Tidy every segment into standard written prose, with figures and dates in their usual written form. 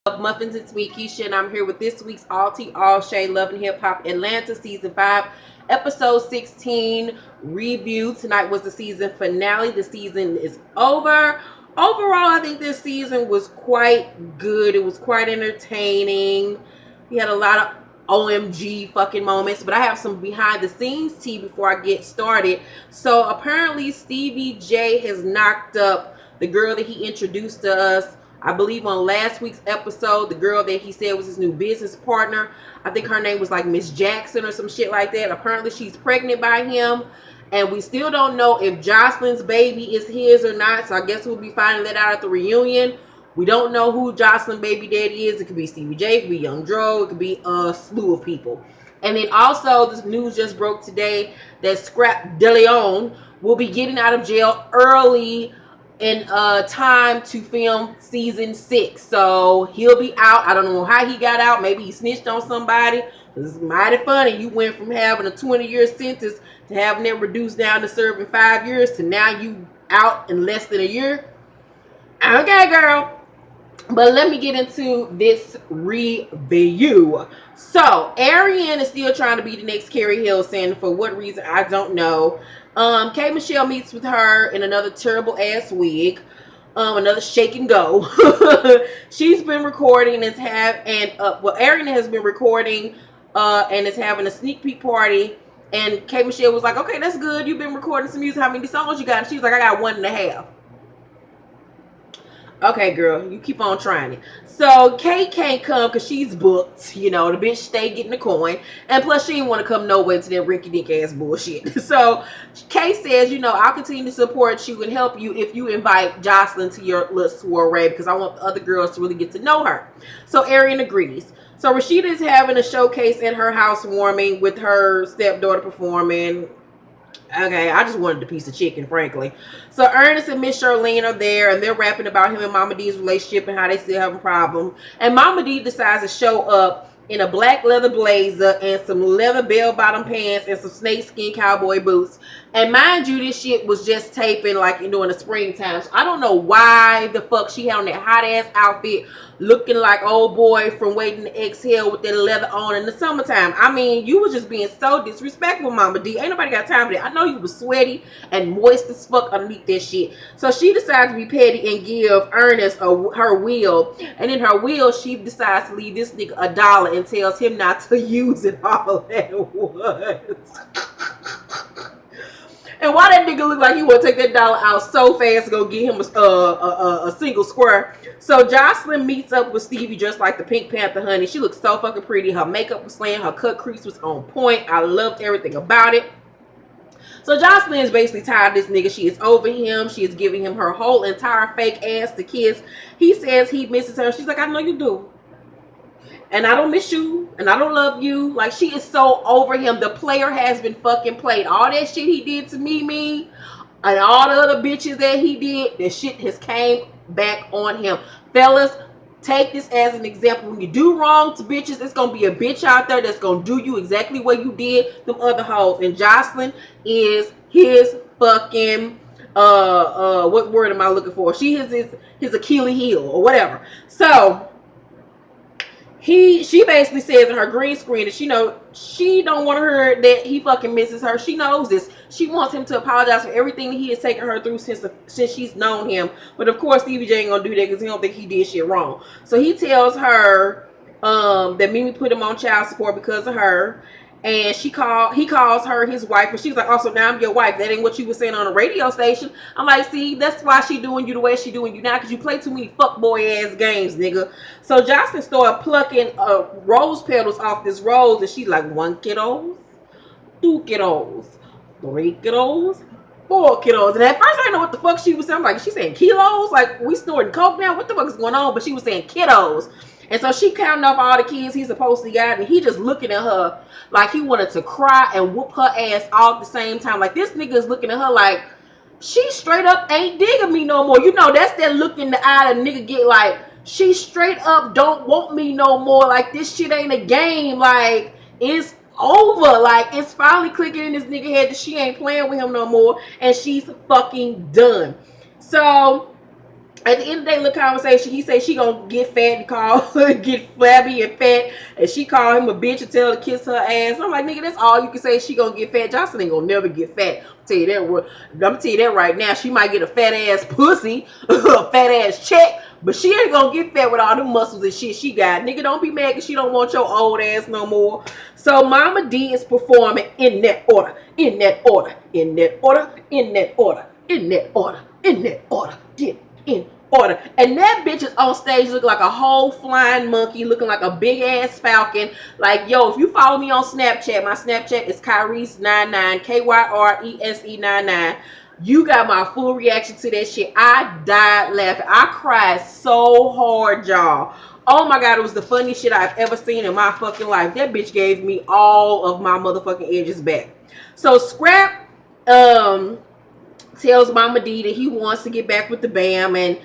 Muffins. It's me, Keisha, and I'm here with this week's All Tea All Shade Love and Hip Hop Atlanta Season 5, Episode 16 review. Tonight was the season finale. The season is over. Overall, I think this season was quite good. It was quite entertaining. We had a lot of OMG fucking moments, but I have some behind the scenes tea before I get started. So apparently Stevie J has knocked up the girl that he introduced to us, I believe, on last week's episode, the girl that he said was his new business partner. I think her name was like Miss Jackson or some shit like that. Apparently she's pregnant by him. And we still don't know if Joseline's baby is his or not. So I guess we'll be finding that out at the reunion. We don't know who Joseline's baby daddy is. It could be Stevie J, it could be Young Dro, it could be a slew of people. And then also, this news just broke today that Scrappy de Leon will be getting out of jail early in time to film season 6. So he'll be out. I don't know how he got out. Maybe he snitched on somebody. It's mighty funny. You went from having a 20-year sentence to having it reduced down to serving 5 years to now you out in less than a year. Okay, girl. But let me get into this review. So, Ariane is still trying to be the next Carrie Hilson. For what reason, I don't know. K. Michelle meets with her in another terrible ass wig. Another shake and go. She's been recording Ariane has been recording and is having a sneak peek party. And K. Michelle was like, okay, that's good. You've been recording some music. How many songs you got? And she was like, I got 1.5. Okay, girl, you keep on trying it. So Kate can't come because she's booked. You know, the bitch stay getting the coin, and plus she didn't want to come nowhere to that rinky-dink ass bullshit. So Kate says, you know, I'll continue to support you and help you if you invite Joseline to your little soiree because I want the other girls to really get to know her. So Ariane agrees. So Rashida is having a showcase at her housewarming with her stepdaughter performing. Okay, I just wanted a piece of chicken, frankly. So Ernest and Miss Shirleen are there, and they're rapping about him and Momma Dee's relationship and how they still have a problem. And Momma Dee decides to show up in a black leather blazer and some leather bell-bottom pants and some snakeskin cowboy boots. And mind you, this shit was just taping like during the springtime. So I don't know why the fuck she had on that hot-ass outfit looking like old boy from Waiting to Exhale with that leather on in the summertime. I mean, you was just being so disrespectful, Momma Dee. Ain't nobody got time for that. I know you was sweaty and moist as fuck underneath that shit. So she decides to be petty and give Ernest her will. And in her will, she decides to leave this nigga $1 and tells him not to use it all at once. And why that nigga look like he want to take that dollar out so fast to go get him a single square. So Joseline meets up with Stevie dressed like the Pink Panther, honey. She looks so fucking pretty. Her makeup was slaying. Her cut crease was on point. I loved everything about it. So Joseline is basically tired of this nigga. She is over him. She is giving him her whole entire fake ass to kiss. He says he misses her. She's like, I know you do. And I don't miss you, and I don't love you. Like, she is so over him. The player has been fucking played. All that shit he did to Mimi and all the other bitches that he did, that shit has came back on him. Fellas, take this as an example. When you do wrong to bitches, it's gonna be a bitch out there that's gonna do you exactly what you did them other hoes. And Joseline is his fucking what word am I looking for? She is his Achilles heel or whatever. So she basically says in her green screen that she don't want to hear that he fucking misses her. She knows this. She wants him to apologize for everything he has taken her through since she's known him. But of course, Stevie J ain't gonna do that because he don't think he did shit wrong. So he tells her that Mimi put him on child support because of her. And he calls her his wife, and she's like, "Oh, so now I'm your wife. That ain't what you were saying on the radio station." I'm like, "See, that's why she doing you the way she doing you now, because you play too many fuckboy ass games, nigga." So Joseline started plucking rose petals off this rose, and she's like, 1 kiddos, 2 kiddos, 3 kiddos, 4 kiddos. And at first I didn't know what the fuck she was saying. I'm like, she's saying kilos? Like, we snorting coke now? What the fuck is going on? But she was saying kiddos. And so she counting off all the kids he's supposed to got, and he just looking at her like he wanted to cry and whoop her ass all at the same time. Like, this nigga is looking at her like she straight up ain't digging me no more. You know, that's that look in the eye that nigga get, like, she straight up don't want me no more. Like, this shit ain't a game. Like, it's over. Like, it's finally clicking in this nigga head that she ain't playing with him no more, and she's fucking done. So At the end of the day, little conversation, he say she gonna get fat and call get flabby and fat, and she call him a bitch and tell her to kiss her ass. I'm like, nigga, that's all you can say. She gonna get fat. Joseline ain't gonna never get fat. I'm gonna tell you that right now. She might get a fat ass pussy, a fat ass check, but she ain't gonna get fat with all the muscles and shit she got. Nigga, don't be mad because she don't want your old ass no more. So Momma Dee is performing in that order, in that order, in that order, in that order, in that order, in that order. Get in order. And that bitch is on stage looking like a whole flying monkey, looking like a big ass falcon. Like, yo, if you follow me on Snapchat, my Snapchat is Kyries99, Kyrese99. You got my full reaction to that shit. I died laughing. I cried so hard, y'all. Oh my god, it was the funniest shit I've ever seen in my fucking life. That bitch gave me all of my motherfucking edges back. So Scrap tells Momma Dee that he wants to get back with the Bam, and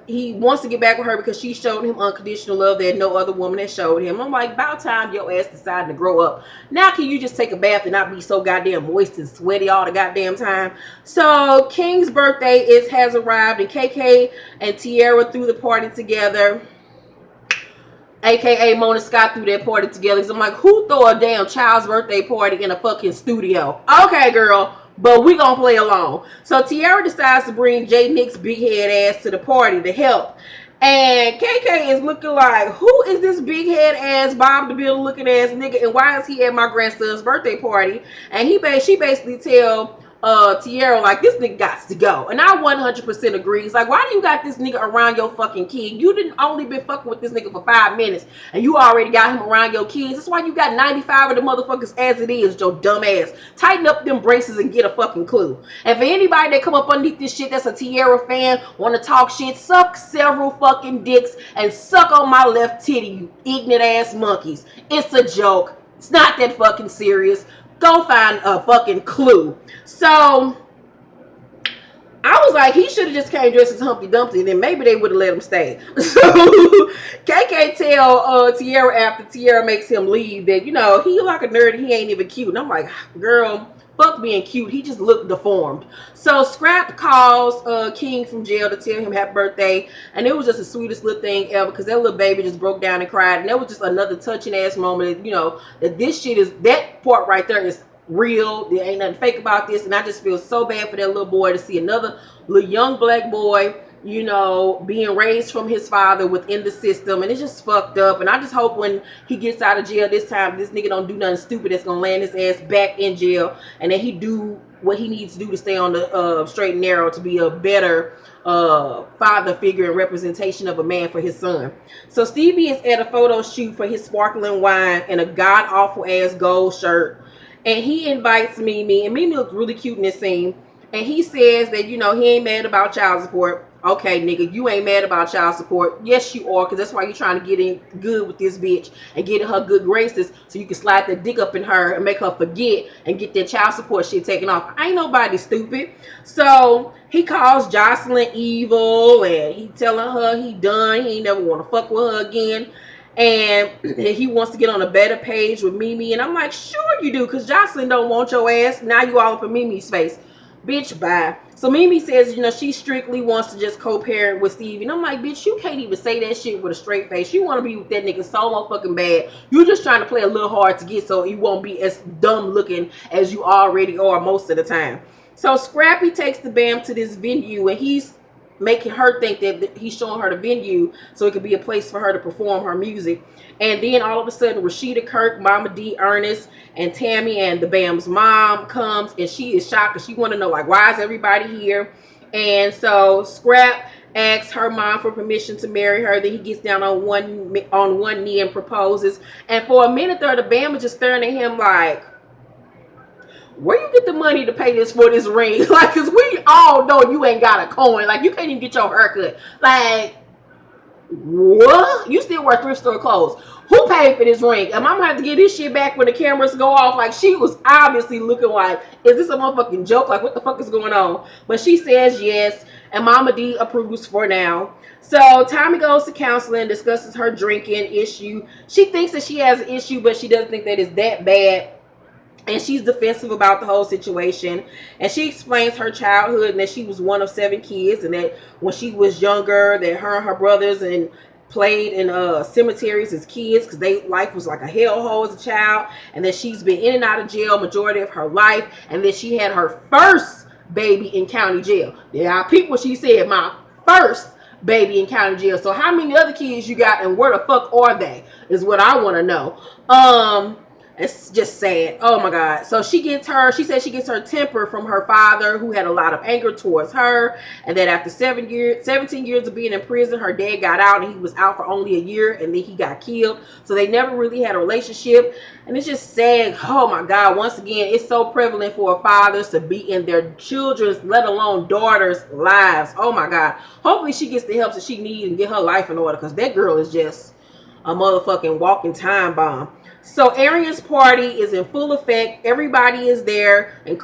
he wants to get back with her because she showed him unconditional love that no other woman has showed him. I'm like, about time your ass decided to grow up. Now can you just take a bath and not be so goddamn moist and sweaty all the goddamn time? So King's birthday has arrived, and KK and Tiarra threw the party together, aka Mona Scott, threw that party together. So I'm like, who throw a damn child's birthday party in a fucking studio? Okay, girl, but we gonna play along. So Tiarra decides to bring J Nick's big head ass to the party to help. And KK is looking like, who is this big head ass Bob the Builder looking ass nigga, and why is he at my grandson's birthday party? And she basically tell Tiarra like, this nigga got to go. And I 100% agree. It's like, why do you got this nigga around your fucking kid? You didn't only been fucking with this nigga for 5 minutes and you already got him around your kids. That's why you got 95 of the motherfuckers as it is, your dumb ass. Tighten up them braces and get a fucking clue. And for anybody that come up underneath this shit that's a Tiarra fan, want to talk shit, suck several fucking dicks and suck on my left titty, you ignorant ass monkeys. It's a joke. It's not that fucking serious. Go find a fucking clue. So I was like, he should have just came dressed as Humpty Dumpty, and then maybe they would have let him stay. So KK tell Tiarra after Tiarra makes him leave that, he like a nerd, he ain't even cute. And I'm like, girl, fuck being cute. He just looked deformed. So Scrap calls King from jail to tell him happy birthday, and it was just the sweetest little thing ever because that little baby just broke down and cried, and that was just another touching ass moment. That this shit is, that part right there is real. There ain't nothing fake about this, and I just feel so bad for that little boy to see another little young black boy, being raised from his father within the system, and it's just fucked up. And I just hope when he gets out of jail this time, this nigga don't do nothing stupid that's gonna land his ass back in jail, and that he do what he needs to do to stay on the straight and narrow to be a better father figure and representation of a man for his son. So Stevie is at a photo shoot for his sparkling wine in a god awful ass gold shirt, and he invites Mimi, and Mimi looks really cute in this scene. And he says that, he ain't mad about child support. Okay, nigga, you ain't mad about child support. Yes, you are, because that's why you're trying to get in good with this bitch and get in her good graces so you can slide that dick up in her and make her forget and get that child support shit taken off. Ain't nobody stupid. So he calls Joseline evil, and he telling her he done. He ain't never want to fuck with her again. And he wants to get on a better page with Mimi. And I'm like, sure you do, because Joseline don't want your ass. Now you all up in Mimi's face. Bitch, bye. So Mimi says, she strictly wants to just co-parent with Stevie. And I'm like, bitch, you can't even say that shit with a straight face. You want to be with that nigga so motherfucking bad. You just trying to play a little hard to get so you won't be as dumb looking as you already are most of the time. So Scrappy takes the Bam to this venue, and he's making her think that he's showing her the venue so it could be a place for her to perform her music. And then all of a sudden, Rashida, Kirk, Momma Dee, Ernest, and Tommie and the Bam's mom comes, and she is shocked because she want to know, like, why is everybody here? And so Scrap asks her mom for permission to marry her. Then he gets down on one knee and proposes. And for a minute there, the Bam is just staring at him like, where you get the money to pay this for this ring? Like, because we all know you ain't got a coin. Like, you can't even get your haircut. Like, what? You still wear thrift store clothes. Who paid for this ring? Am I gonna have to get this shit back when the cameras go off? Like, she was obviously looking like, is this a motherfucking joke? Like, what the fuck is going on? But she says yes, and Momma Dee approves for now. So Tommie goes to counseling, discusses her drinking issue. She thinks that she has an issue, but she doesn't think that it's that bad. and she's defensive about the whole situation. And she explains her childhood and that she was one of 7 kids, and that when she was younger, that her and her brothers and played in cemeteries as kids because they life was like a hellhole as a child, and that she's been in and out of jail majority of her life, and that she had her first baby in county jail. Yeah, people, she said, my first baby in county jail. So how many other kids you got, and where the fuck are they, is what I want to know. It's just sad. Oh my God. So she said she gets her temper from her father, who had a lot of anger towards her. And that after 17 years of being in prison, her dad got out, and he was out for only a year, and then he got killed. So they never really had a relationship. And it's just sad. Oh my God. Once again, it's so prevalent for fathers to be in their children's, let alone daughters' lives. Oh my God. Hopefully she gets the help that she needs and get her life in order, because that girl is just a motherfucking walking time bomb. So Arian's party is in full effect. Everybody is there, and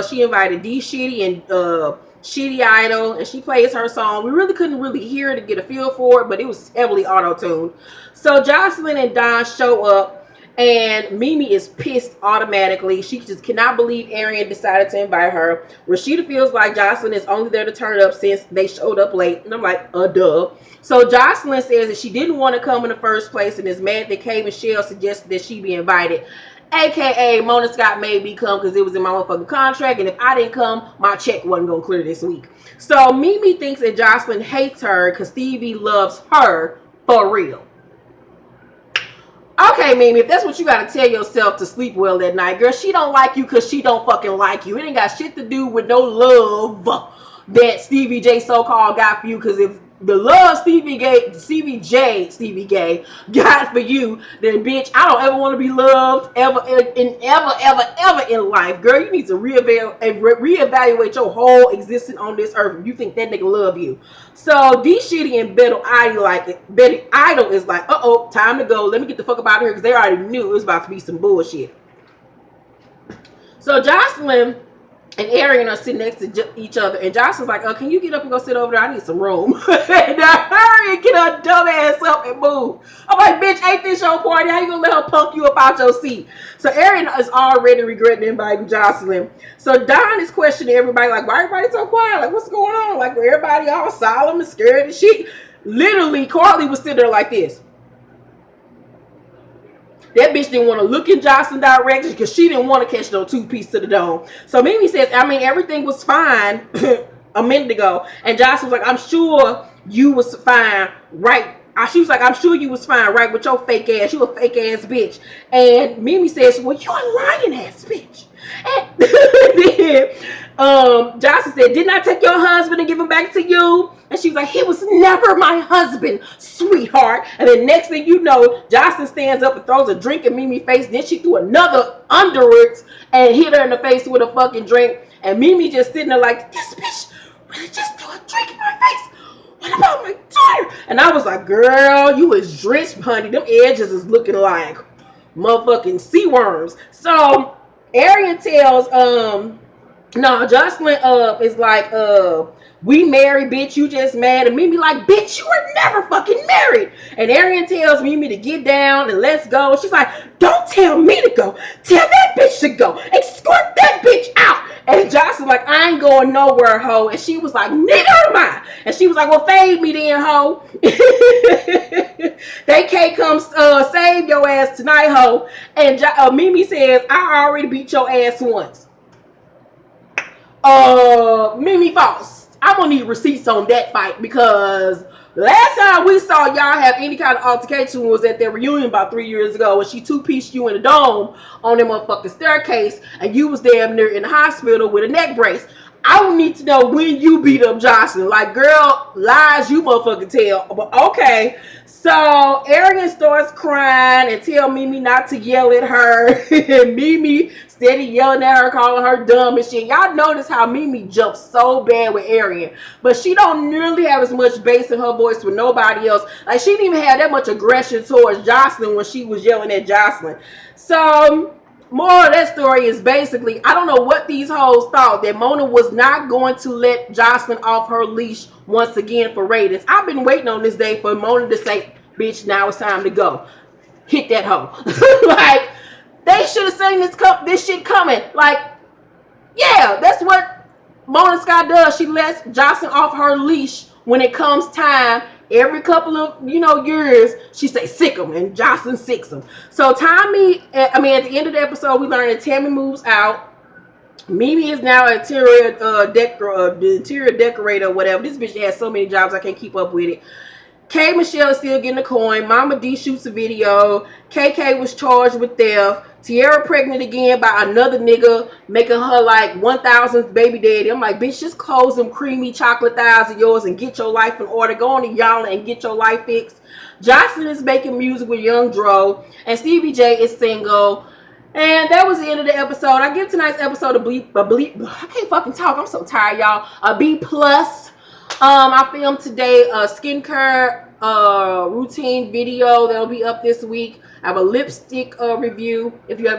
she invited D Shitty and Shitty Idol, and she plays her song. We really couldn't really hear it to get a feel for it, but it was heavily auto-tuned. So Joseline and Don show up, and Mimi is pissed automatically. She just cannot believe Ariane decided to invite her. Rashida feels like Joseline is only there to turn up since they showed up late. And I'm like, duh. So Joseline says that she didn't want to come in the first place and is mad that Kay Michelle suggested that she be invited. AKA Mona Scott made me come because it was in my motherfucking contract, and if I didn't come, my check wasn't going to clear this week. So Mimi thinks that Joseline hates her because Stevie loves her for real. Okay, Mimi, if that's what you gotta tell yourself to sleep well at night, girl, she don't like you because she don't fucking like you. It ain't got shit to do with no love that Stevie J so-called got for you. Because if the love Stevie J got for you, then bitch, I don't ever want to be loved ever in life. Girl, you need to reevaluate your whole existence on this earth if you think that nigga love you. So D Shitty and Betty Idol is like, time to go. Let me get the fuck up out of here, because they already knew it was about to be some bullshit. So Joseline and Ariane are sitting next to each other, and Joseline's like, can you get up and go sit over there? I need some room. And Ariane get her dumb ass up and move. I'm like, bitch, ain't this your party? How you gonna let her punk you up out your seat? So Ariane is already regretting inviting Joseline. So Don is questioning everybody, like, why everybody so quiet? Like, what's going on? Like, everybody all solemn and scared and shit. Literally, Carly was sitting there like this. That bitch didn't want to look in Joseline's direction because she didn't want to catch no 2-piece to the dome. So Mimi says, everything was fine a minute ago. And Jocelyn was like, I'm sure you was fine, right? She was like, I'm sure you was fine, right, with your fake ass. You a fake ass bitch. And Mimi says, well, you a lying ass bitch. And then Jocelyn said, didn't I take your husband and give him back to you? And she was like, he was never my husband, sweetheart. And then next thing you know, Jocelyn stands up and throws a drink in Mimi's face. Then she threw another underwards and hit her in the face with a fucking drink. And Mimi just sitting there like, this bitch really just threw a drink in my face. What about my daughter? And I was like, girl, you was drenched, honey. Them edges is looking like motherfucking sea worms. So Ariane tells no, Joseline is like, we married, bitch, you just mad. And Mimi like, bitch, you were never fucking married. And Ariane tells Mimi to get down and let's go. She's like, don't tell me to go. Tell that bitch to go. Escort that bitch out. And Joseline like, I ain't going nowhere, ho. And she was like, neither am I. And she was like, well, fade me then, ho. They can't come save your ass tonight, ho. And Mimi says, I already beat your ass once. Mimi Faust, I'm gonna need receipts on that fight, because last time we saw y'all have any kind of altercation was at their reunion about 3 years ago when she 2-pieced you in the dome on that motherfucking staircase and you was damn near in the hospital with a neck brace. I would need to know when you beat up Joseline. Like, girl, lies you motherfucking tell. But okay. So Ariane starts crying and tell Mimi not to yell at her. And Mimi steady yelling at her, calling her dumb and shit. Y'all notice how Mimi jumps so bad with Ariane, but she don't nearly have as much bass in her voice with nobody else. Like, she didn't even have that much aggression towards Joseline when she was yelling at Joseline. So more of that story is basically, I don't know what these hoes thought, that Mona was not going to let Joseline off her leash once again for ratings. I've been waiting on this day for Mona to say, bitch, now it's time to go. Hit that hoe. Like, They should have seen this shit coming. Like, yeah, that's what Mona Sky does. She lets Joseline off her leash when it comes time. Every couple of years, she say sick 'em, and Joseline sicks 'em. So Tommie, at the end of the episode, we learn that Tammy moves out. Mimi is now an interior decorator or whatever. This bitch has so many jobs I can't keep up with it. K. Michelle is still getting a coin. Momma Dee shoots a video. KK was charged with theft. Tiarra pregnant again by another nigga, making her like 1,000th baby daddy. I'm like, bitch, just close them creamy chocolate thighs of yours and get your life in order. Go on to y'all and get your life fixed. Joseline is making music with Young Dro, and Stevie J is single. And that was the end of the episode. I give tonight's episode a bleep. I can't fucking talk. I'm so tired, y'all. A B plus. I filmed today a skincare routine video that'll be up this week. I have a lipstick review. If you have